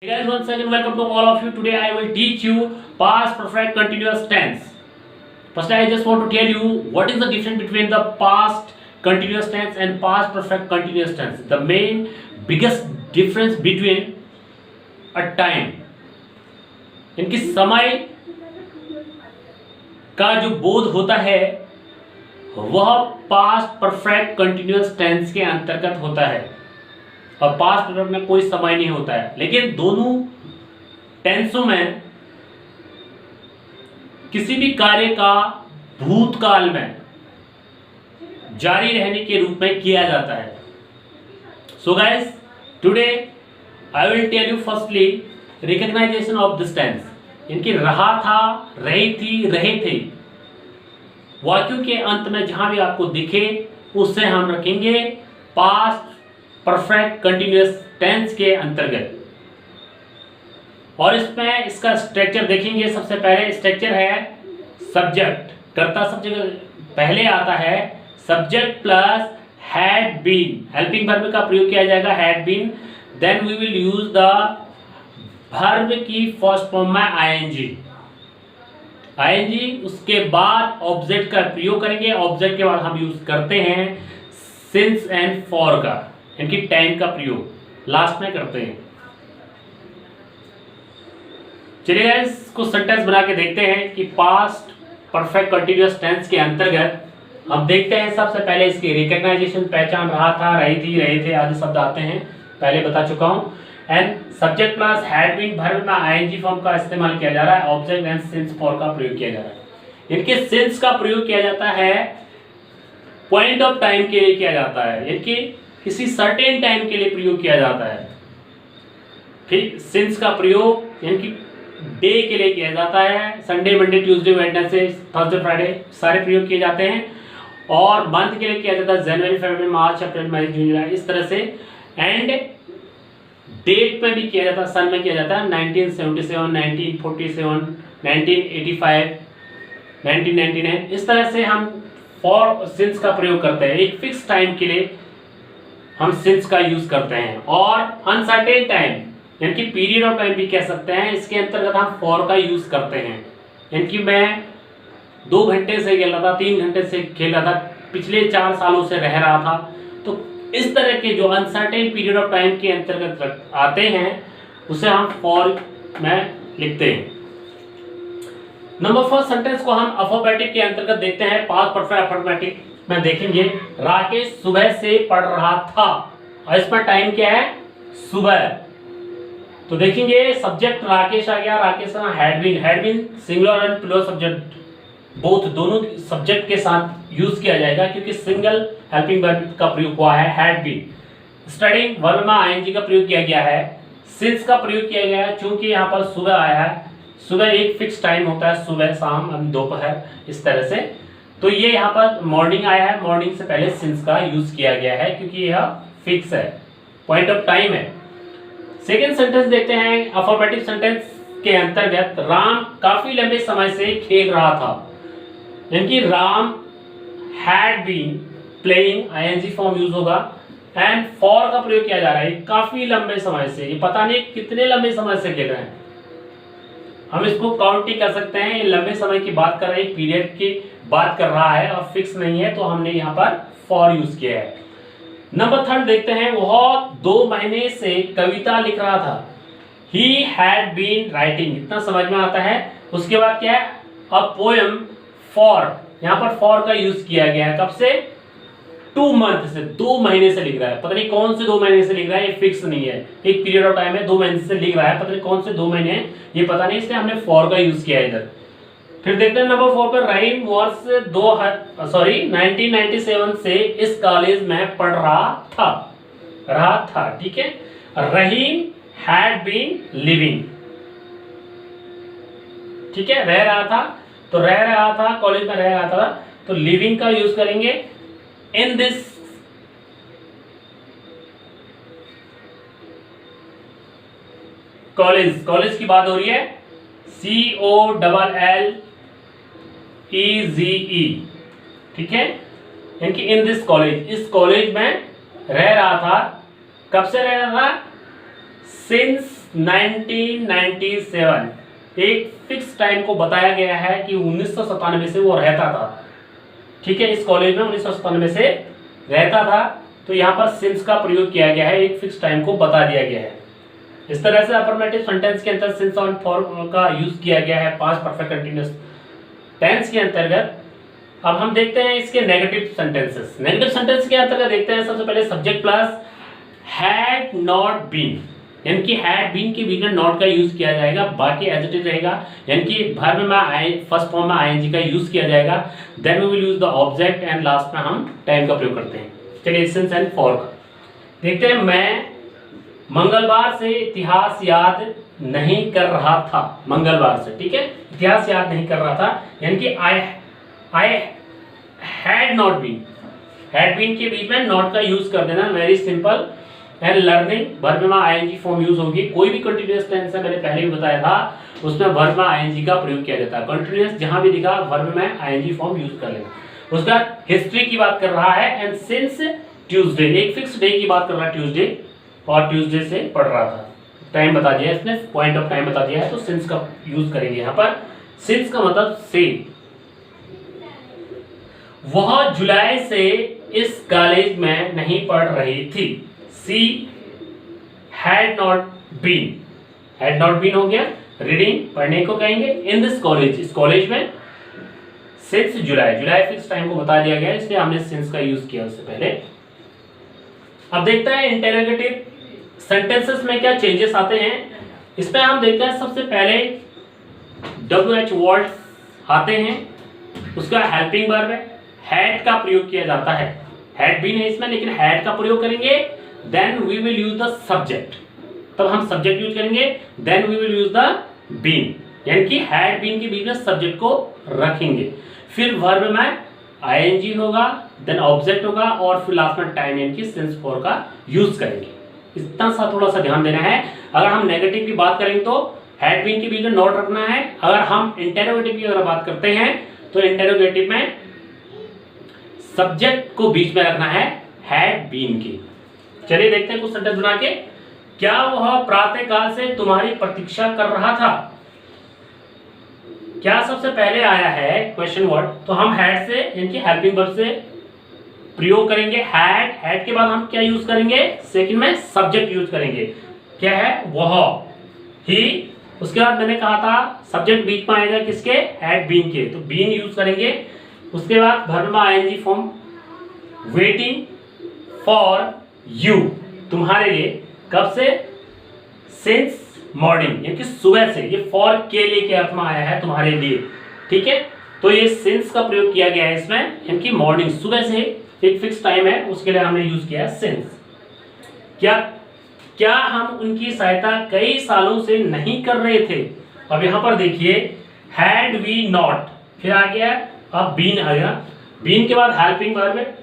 Hey guys, once again welcome to all of you. Today I will teach you past perfect continuous tense. First I just want to tell you what is the difference between the past continuous tense and past perfect continuous tense. The main biggest difference between a time, इनकी समय का जो बोध होता है वह past perfect continuous tense के अंतर्गत होता है और पास्ट परफेक्ट में कोई समय नहीं होता है। लेकिन दोनों टेंसों में किसी भी कार्य का भूतकाल में जारी रहने के रूप में किया जाता है। So guys, today I will tell you firstly recognization of this tense. इनकी रहा था, रही थी, रहे थे वाक्यों के अंत में जहां भी आपको दिखे उससे हम रखेंगे पास्ट परफेक्ट कंटिन्यूअस टेंस के अंतर्गत। और इसमें इसका स्ट्रक्चर देखेंगे। सबसे पहले स्ट्रक्चर है सब्जेक्ट, कर्ता सब्जेक्ट पहले आता है, subject plus had been, helping verb का प्रयोग किया जाएगा had been. Then we will use the verb की फर्स्ट फॉर्म में आईएनजी, उसके बाद ऑब्जेक्ट का प्रयोग करेंगे। ऑब्जेक्ट के बाद हम यूज करते हैं सिंस एंड फॉर का, इनकी टाइम का प्रयोग लास्ट में करते हैं। चलिए गाइस, कुछ सेंटेंस बना के देखते हैं कि पास्ट परफेक्ट कंटिन्यूअस टेंस के अंतर्गत हम देखते हैं। सबसे पहले इसकी रिकग्नाइजेशन, पहचान, रहा था, रही थी, रहे थे आदि शब्द आते हैं, पहले बता चुका हूं। And subject plus had been verb में आईएनजी फॉर्म का इस्तेमाल किया जा रहा है। ऑब्जेक्ट एंड सिंस फॉर का प्रयोग किया जा रहा है। इनके सिंस का प्रयोग किया जाता है पॉइंट ऑफ टाइम के लिए किया जाता है, इनकी किसी सर्टेन टाइम के लिए प्रयोग किया जाता है। फिर सिंस का प्रयोग इनकी डे के लिए किया जाता है, Sunday, Monday, Tuesday, Wednesday, Thursday, Friday सारे प्रयोग किए जाते हैं। और मंथ के लिए किया जाता है जनवरी, फरवरी, मार्च, अप्रैल, मई, जून, जुलाई, इस तरह से। एंड डेट में भी किया जाता है, सन में किया जाता है 1977, 1947, 1985, 1999, इस तरह से हम फॉर सिंस का प्रयोग करते हैं। एक फिक्स टाइम के लिए हम सिंस का यूज करते हैं। और अनसर्टेन टाइम, इनकी पीरियड ऑफ टाइम भी कह सकते हैं, इसके अंतर्गत हम फॉर का यूज करते हैं। इनकी मैं 2 घंटे से खेल रहा था, 3 घंटे से खेल रहा था, पिछले 4 सालों से रह रहा था। तो इस तरह के जो अनसर्टेन पीरियड ऑफ टाइम के अंतर्गत आते हैं उसे हम फॉर में लिखते हैं। नंबर फर्स्ट सेंटेंस को हम अफर्मेटिव के अंतर्गत देखते हैं। पास्ट परफेक्ट अफर्मेटिव में देखेंगे, राकेश सुबह से पढ़ रहा था और इसमें टाइम क्या है, सुबह। तो देखेंगे सब्जेक्ट राकेश आ गया, Rakesh had been singular and plural subject both, दोनों सब्जेक्ट के साथ यूज किया जाएगा क्योंकि सिंगल हेल्पिंग वर्ब का प्रयोग हुआ है हैड बीन। स्टडिंग वर्ब में आईएनजी का प्रयोग किया गया है, सिंस का प्रयोग किया गया है क्योंकि यहाँ पर सुबह आया है। सुबह एक फिक्स टाइम होता है, सुबह, शाम, दोपहर, इस तरह से। तो ये यहाँ पर मॉर्निंग आया है, मॉर्निंग से पहले सिंस का यूज किया गया है क्योंकि यह फिक्स है, पॉइंट ऑफ टाइम है। सेकेंड सेंटेंस देखते हैं अफर्मेटिव सेंटेंस के अंतर्गत, राम काफी लंबे समय से खेल रहा था। इनकी Ram had been playing, I N G form use होगा। एंड फॉर का प्रयोग किया जा रहा है, काफी लंबे समय से, ये पता नहीं कितने लंबे समय से खेल रहे हैं, हम इसको काउंट ही कर सकते हैं। ये लंबे समय की बात कर रहे हैं, पीरियड की बात कर रहा है और फिक्स नहीं है, तो हमने यहाँ पर फॉर यूज किया है। नंबर थर्ड देखते हैं, वह 2 महीने से कविता लिख रहा था। ही हैड बीन राइटिंग, इतना समझ में आता है। उसके बाद क्या है, अ पोएम फॉर, यहाँ पर फॉर का यूज किया गया है, कब से, 2 मंथ से, 2 महीने से लिख रहा है। पता नहीं कौन से 2 महीने से लिख रहा है, ये फिक्स नहीं है, एक पीरियड ऑफ टाइम है, 2 महीने से लिख रहा है, पता नहीं कौन से 2 महीने हैं ये पता नहीं, इसलिए हमने फॉर का यूज किया है इधर। फिर देखते हैं नंबर 4 पर, रहीम वर्ष 1997 से इस कॉलेज में पढ़ रहा था, ठीक है। रहीम हैड बीन लिविंग, ठीक है, रह रहा था, तो रह रहा था, कॉलेज में रह रहा था, तो लिविंग का यूज करेंगे। इन दिस कॉलेज की बात हो रही है, COLLEGE, ठीक है। इनकी इन दिस कॉलेज, इस कॉलेज में रह रहा था, कब से रह रहा था, सिंस 1997 एक फिक्स टाइम को बताया गया है कि 1997 से वो रहता था। ठीक है, इस कॉलेज में 1997 से रहता था, तो यहाँ पर सिंस का प्रयोग किया गया है, एक फिक्स टाइम को बता दिया गया है। इस तरह से अफर्मेटिव सेंटेंस के अंदर सिंस और फॉर का यूज किया गया है पास्ट परफेक्ट कंटीन्यूअस टेंस के अंतर्गत। अब हम देखते हैं इसके नेगेटिव सेंटेंसेस। नेगेटिव सेंटेंस के अंतर्गत देखते हैं सबसे पहले subject plus had not been, यानी कि हैड बीन के बीच में नॉट का यूज किया जाएगा, बाकी एज इट इज रहेगा, यानी कि वर्ब में फर्स्ट फॉर्म में आईएनजी का यूज किया जाएगा। Then we will use the object and last में हम टाइम का प्रयोग करते हैं। चलिए सिंस एंड फॉर का देखते हैं। मैं मंगलवार से इतिहास याद नहीं कर रहा था। मंगलवार से, ठीक है, इतिहास याद नहीं कर रहा था, यानी कि I had not been, had been के बीच में नॉट का यूज कर देना, very simple. And learning verb में आईएनजी फॉर्म यूज होगी। कोई भी कंटीन्यूअस टेंस है, मैंने पहले भी बताया था, उसमें वर्ब में आईएनजी का प्रयोग किया जाता है। कंटीन्यूअस जहां भी दिखा वर्ब में आईएनजी फॉर्म यूज कर लेना। उसका हिस्ट्री की बात कर रहा है, एंड सिंस ट्यूसडे, एक फिक्स डे की बात कर रहा है ट्यूसडे, और ट्यूसडे से पढ़ रहा था। टाइम बता दिया इसने, पॉइंट ऑफ टाइम बता दिया है, तो सिंस का यूज करेंगे यहाँ पर। सिंस का मतलब से। वह जुलाई से इस कॉलेज में नहीं पढ़ रही थी। She had not been, had not been हो गया। रीडिंग पढ़ने को कहेंगे। इन दिस कॉलेज, इस कॉलेज में। सिंस जुलाई, जुलाई फिक्स टाइम को बता दिया गया, इसलिए हमने सिंस का यूज किया उससे पहले। अब देखते हैं इंटेरोगेटिव सेंटेंसेस में क्या चेंजेस आते हैं। इसमें हम देखते हैं सबसे पहले WH वर्ड्स आते हैं, उसका हेल्पिंग वर्ब है, हैड का प्रयोग किया जाता है। हैड बीन है इसमें, लेकिन हैड का प्रयोग करेंगे। Then we will use the subject, तब हम सब्जेक्ट यूज करेंगे। Then we will use the been, यानी कि हैड बीन के बीच में सब्जेक्ट को रखेंगे। फिर वर्ब में आईएनजी होगा, देन ऑब्जेक्ट होगा, और फिर लास्ट में टाइम यानी कि सिंस फॉर का यूज करेंगे। इतना सा थोड़ा सा ध्यान देना है। अगर हम नेगेटिव की बात करेंगे तो हैड बीन के बीच में नॉट रखना है। अगर हम इंटेरोगेटिव की अगर बात करते हैं तो इंटेरोगेटिव में सब्जेक्ट को बीच में रखना है हैड बीन के। चलिए देखते हैं कुछ सेंटेंस बना के। क्या वह प्रातःकाल से तुम्हारी प्रतीक्षा कर रहा था? क्या सबसे पहले आया है क्वेश्चन वर्ड, तो हम हैड से यानी कि हेल्पिंग वर्ब से प्रयोग करेंगे। हैड, हैड के बाद हम क्या यूज करेंगे? सेकंड में सब्जेक्ट यूज करेंगे। क्या है? वह, ही। उसके बाद मैंने कहा था सब्जेक्ट बीच में आएगा किसके? हैड बीन के, तो बीन यूज करेंगे। उसके बाद वर्ब में I N G form, waiting for you, तुम्हारे लिए। कब से? सिंस मॉर्निंग, यानी कि सुबह से। ये फॉर के लिए के अर्थ में आया है, तुम्हारे लिए। ठीक है, तो ये सिंस का प्रयोग किया गया है इसमें, यानी कि मॉर्निंग, सुबह से। एक फिक्स टाइम है, उसके लिए हमने यूज किया है सिंस। क्या हम उनकी सहायता कई सालों से नहीं कर रहे थे? अब यहां पर देखिए हैड वी नॉट, फिर आ गया अब बीन आ गया। बीन के बाद हेल्पिंग वर्ब,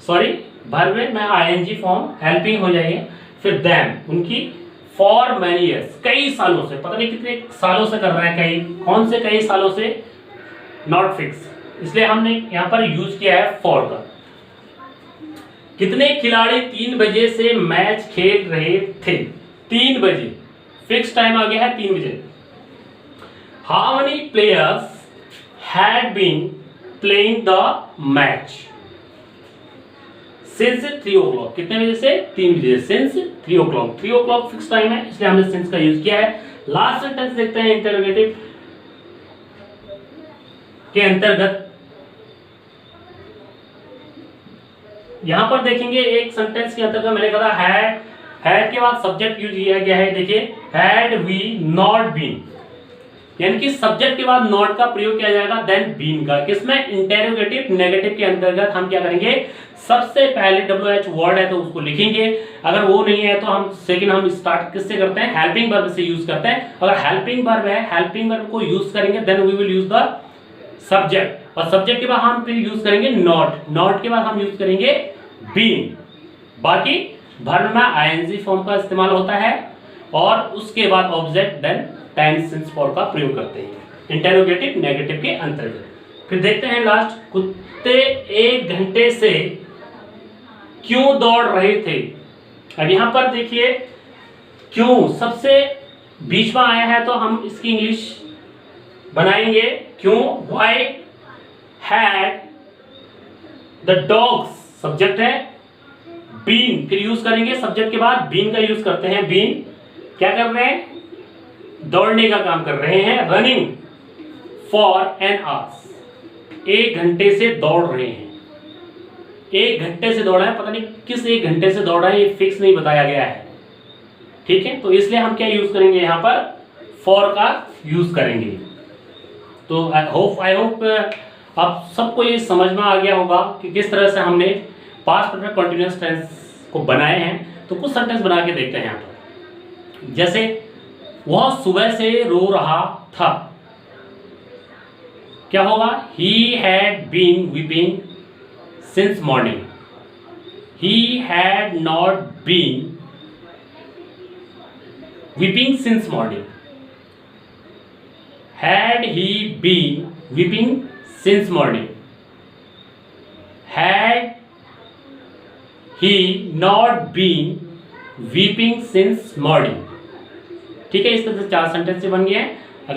सॉरी वर्ब में आईएनजी फॉर्म, हेल्पिंग हो जाएगी। फिर देम, उनकी, फॉर मैनी ईयर्स, कई सालों से, पता नहीं कितने सालों से कर रहे हैं, कई, कौन से कई सालों से? नॉट फिक्स, इसलिए हमने यहां पर यूज किया है फॉर का। कितने खिलाड़ी 3 बजे से मैच खेल रहे थे? 3 बजे, फिक्स टाइम आ गया है 3 बजे। How many players had been playing the match since 3 o'clock, कितने बजे से? 3 बजे, since 3 o'clock। 3 o'clock fix time है, इसलिए हमने सिंस का यूज किया है। लास्ट सेंटेंस देखते हैं इंटरोगेटिव के अंतर्गत। यहां पर देखेंगे एक सेंटेंस के अंतर्गत मैंने कहा हैड, हैड के बाद सब्जेक्ट यूज किया गया है। देखिए हैड वी नॉट बीन, यानी कि सब्जेक्ट के बाद नॉट का प्रयोग किया जाएगा, देन बीन का। किसमें? इंटेरोगेटिव नेगेटिव के अंतर्गत हम क्या करेंगे? सबसे पहले WH वर्ड है तो उसको लिखेंगे। अगर वो नहीं है तो हम सेकंड हम स्टार्ट किससे करते हैं? हेल्पिंग वर्ब से यूज करते हैं। अगर हेल्पिंग वर्ब है, हेल्पिंग वर्ब को यूज करेंगे, then we will use the subject, और सब्जेक्ट के बाद हम फिर यूज करेंगे नॉट, नॉट के बाद हम यूज करेंगे बीन। बाकी वर्ब में आईएनजी फॉर्म का इस्तेमाल होता है, और उसके बाद object, then time since for का प्रयोग करते हैं इंटेरोगेटिव नेगेटिव के अंतर्गत। फिर देखते हैं लास्ट, कुत्ते 1 घंटे से क्यों दौड़ रहे थे? अब यहां पर देखिए क्यों सबसे बीच में आया है तो हम इसकी इंग्लिश बनाएंगे क्यों। Why had the dogs subject है, बीन फिर यूज करेंगे सब्जेक्ट के बाद बीन का यूज करते हैं। बीन क्या कर रहे हैं, दौड़ने का काम कर रहे हैं। रनिंग फॉर एन आवर्स 1 घंटे से दौड़ रहे हैं। 1 घंटे से दौड़ा है, पता नहीं किस 1 घंटे से दौड़ा है, ये फिक्स नहीं बताया गया है। ठीक है, तो इसलिए हम क्या यूज करेंगे यहाँ पर, फॉर का यूज करेंगे। तो आई होप आप सबको ये समझ में आ गया होगा कि किस तरह से हमने पास्ट परफेक्ट कंटीन्यूअस टेंस को बनाए हैं। तो कुछ सेंटेंस बना के देखते हैं यहाँ पर। जैसे वह सुबह से रो रहा था, क्या होगा, he had been weeping since morning. He had not been weeping since morning. Had he been weeping since morning. Had he not been weeping since morning। ठीक है, इस तरह से 4 सेंटेंस बन गए हैं।